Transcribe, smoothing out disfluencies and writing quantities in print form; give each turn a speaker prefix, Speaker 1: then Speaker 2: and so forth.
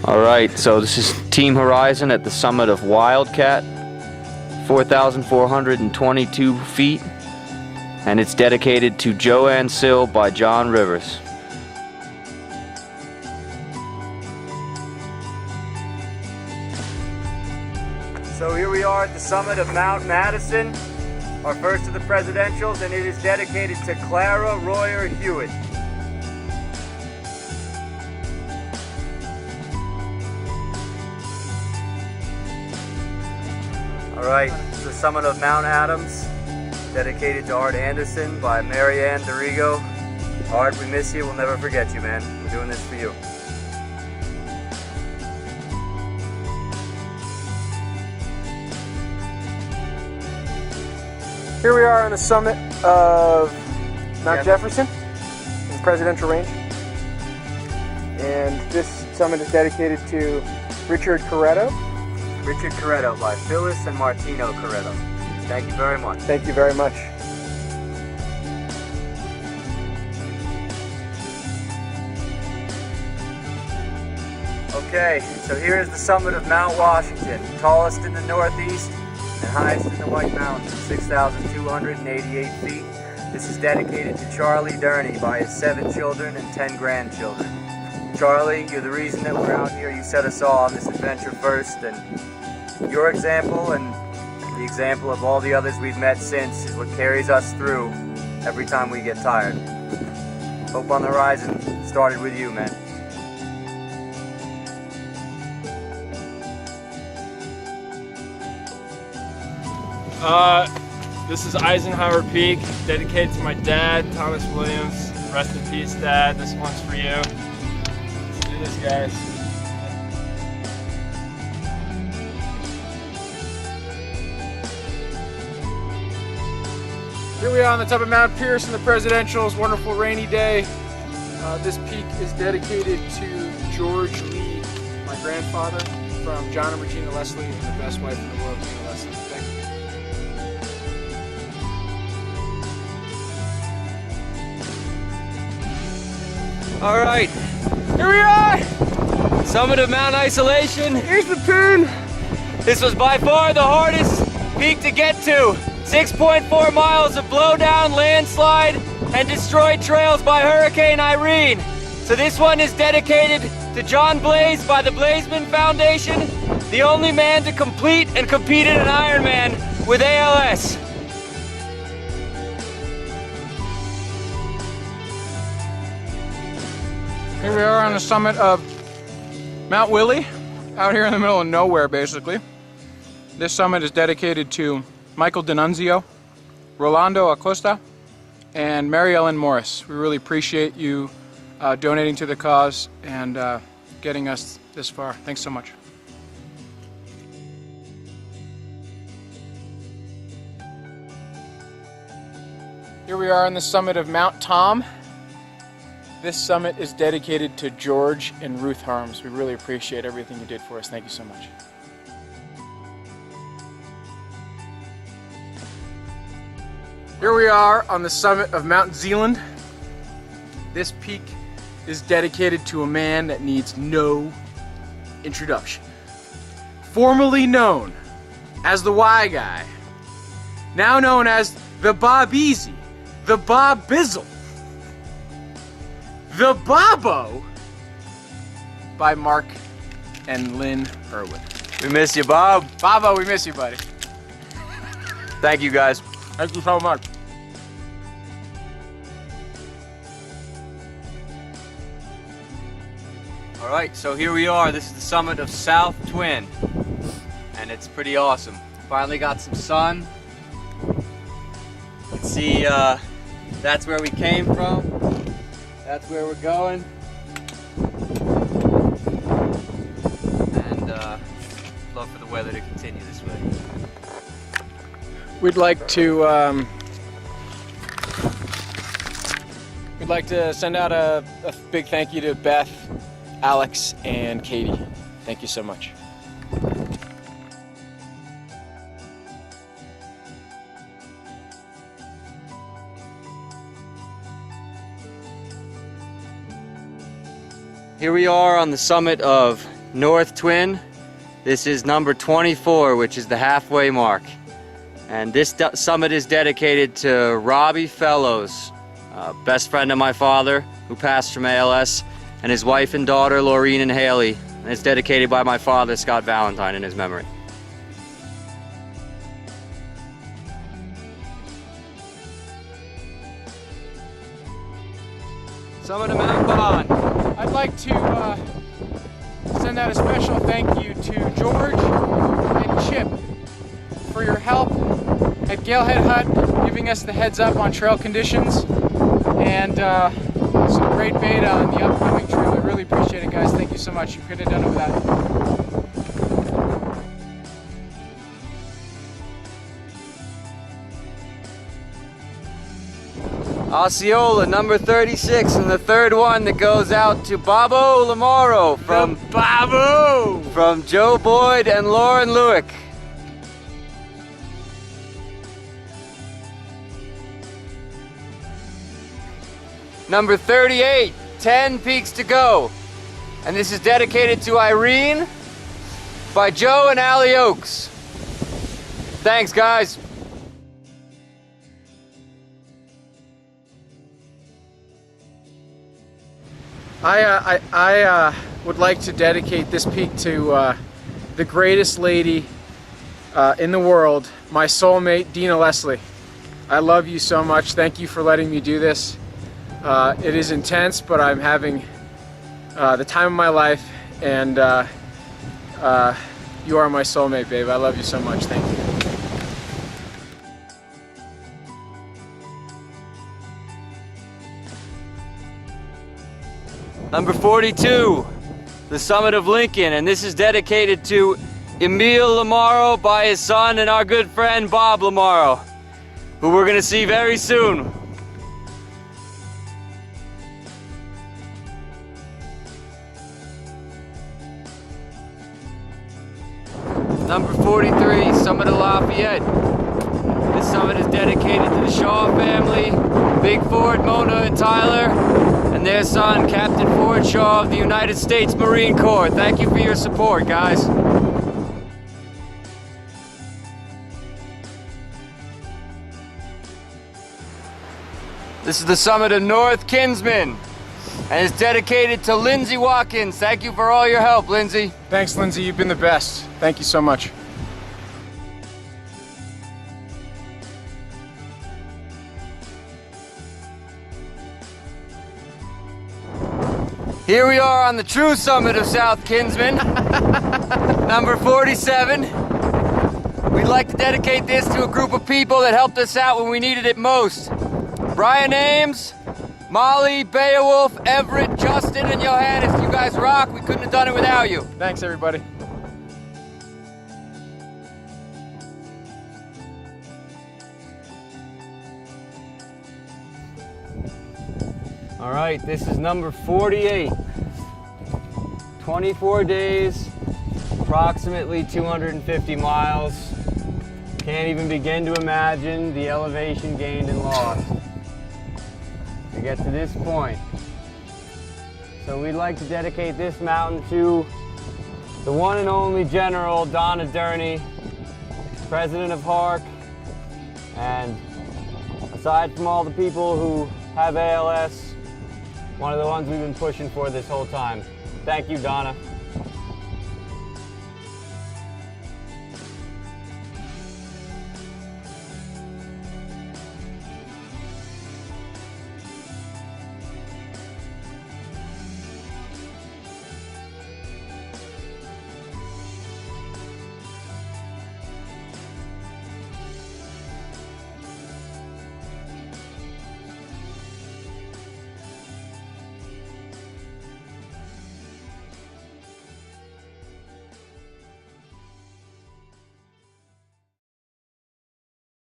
Speaker 1: Alright, so this is Team Horizon at the summit of Wildcat, 4,422 feet, and it's dedicated to Joanne Sill by John Rivers. So here we are at the summit of Mount Madison, our first of the presidentials, and it is dedicated to Clara Royer Hewitt. Alright, it's the summit of Mount Adams, dedicated to Art Anderson by Marianne Dorigo. Art, we miss you, we'll never forget you, man. We're doing this for you.
Speaker 2: Here we are on the summit of Mount Jefferson in the presidential range. And this summit is dedicated to Richard Coretto.
Speaker 1: Richard Coretto by Phyllis and Martino Coretto. Thank you very much.
Speaker 2: Thank you very much.
Speaker 1: Okay, so here is the summit of Mount Washington, tallest in the Northeast and highest in the White Mountains, 6,288 feet. This is dedicated to Charlie Durney by his 7 children and 10 grandchildren. Charlie, you're the reason that we're out here. You set us all on this adventure first, and your example and the example of all the others we've met since is what carries us through every time we get tired. Hope on the Horizon started with you, man.
Speaker 3: This is Eisenhower Peak, dedicated to my dad, Thomas Williams. Rest in peace, Dad. This one's for you. Let's do this, guys.
Speaker 2: Here we are on the top of Mount Pierce in the presidentials. Wonderful rainy day. This peak is dedicated to George Lee, my grandfather, from John and Regina Leslie, and the best wife in the world, Regina Leslie. Thank you.
Speaker 1: All right, here we are, summit of Mount Isolation. Here's the pin. This was by far the hardest peak to get to. 6.4 miles of blowdown, landslide, and destroyed trails by Hurricane Irene. So this one is dedicated to John Blaze by the Blazeman Foundation, the only man to complete and compete in an Ironman with ALS.
Speaker 2: Here we are on the summit of Mount Willie, out here in the middle of nowhere, basically. This summit is dedicated to Michael D'Annunzio, Rolando Acosta, and Mary Ellen Morris. We really appreciate you donating to the cause and getting us this far. Thanks so much. Here we are on the summit of Mount Tom. This summit is dedicated to George and Ruth Harms. We really appreciate everything you did for us. Thank you so much. Here we are on the summit of Mount Zealand. This peak is dedicated to a man that needs no introduction. Formerly known as the Y Guy, now known as the Bob Easy, the Bob Bizzle, the Bobo, by Mark and Lynn Irwin.
Speaker 1: We miss you, Bob.
Speaker 2: Bobo, we miss you, buddy.
Speaker 1: Thank you, guys.
Speaker 2: Thank you so much.
Speaker 1: All right, so here we are. This is the summit of South Twin, and it's pretty awesome. Finally got some sun. You can see that's where we came from. That's where we're going. And love for the weather to continue this way.
Speaker 2: We'd like to send out a big thank you to Beth, Alex, and Katie. Thank you so much.
Speaker 1: Here we are on the summit of North Twin. This is number 24, which is the halfway mark. And this summit is dedicated to Robbie Fellows, best friend of my father, who passed from ALS, and his wife and daughter, Laureen and Haley. And it's dedicated by my father, Scott Valentine, in his memory. Summit of Mount Bond.
Speaker 2: I'd like to send out a special thank you to George and Chip for your help at Galehead Hut, giving us the heads up on trail conditions, and some great beta on the upcoming trail. I really appreciate it, guys. Thank you so much. You couldn't have done it without it.
Speaker 1: Osceola, number 36, and the third one that goes out to Bobo Lamoro from Joe Boyd and Lauren Lewick. Number 38, 10 peaks to go. And this is dedicated to Irene by Joe and Allie Oakes. Thanks, guys.
Speaker 2: I would like to dedicate this peak to the greatest lady in the world, my soulmate, Dina Leslie. I love you so much. Thank you for letting me do this. It is intense, but I'm having the time of my life, and you are my soulmate, babe. I love you so much. Thank you.
Speaker 1: Number 42, the summit of Lincoln, and this is dedicated to Emil Lamaro by his son and our good friend Bob Lamaro, who we're gonna see very soon. Number 43, Summit of Lafayette. This summit is dedicated to the Shaw family, Big Ford, Mona, and Tyler, and their son, Captain Ford Shaw of the United States Marine Corps. Thank you for your support, guys. This is the summit of North Kinsman, and it's dedicated to Lindsay Watkins. Thank you for all your help, Lindsay.
Speaker 2: Thanks, Lindsay. You've been the best. Thank you so much.
Speaker 1: Here we are on the true summit of South Kinsman, number 47. We'd like to dedicate this to a group of people that helped us out when we needed it most. Brian Ames, Molly, Beowulf, Everett, Justin, and Johannes. You guys rock. We couldn't have done it without you.
Speaker 2: Thanks, everybody.
Speaker 1: All right, this is number 48. 24 days, approximately 250 miles. Can't even begin to imagine the elevation gained and lost to get to this point. So we'd like to dedicate this mountain to the one and only General Donna Durney, President of HARK, and aside from all the people who have ALS, one of the ones we've been pushing for this whole time. Thank you, Donna.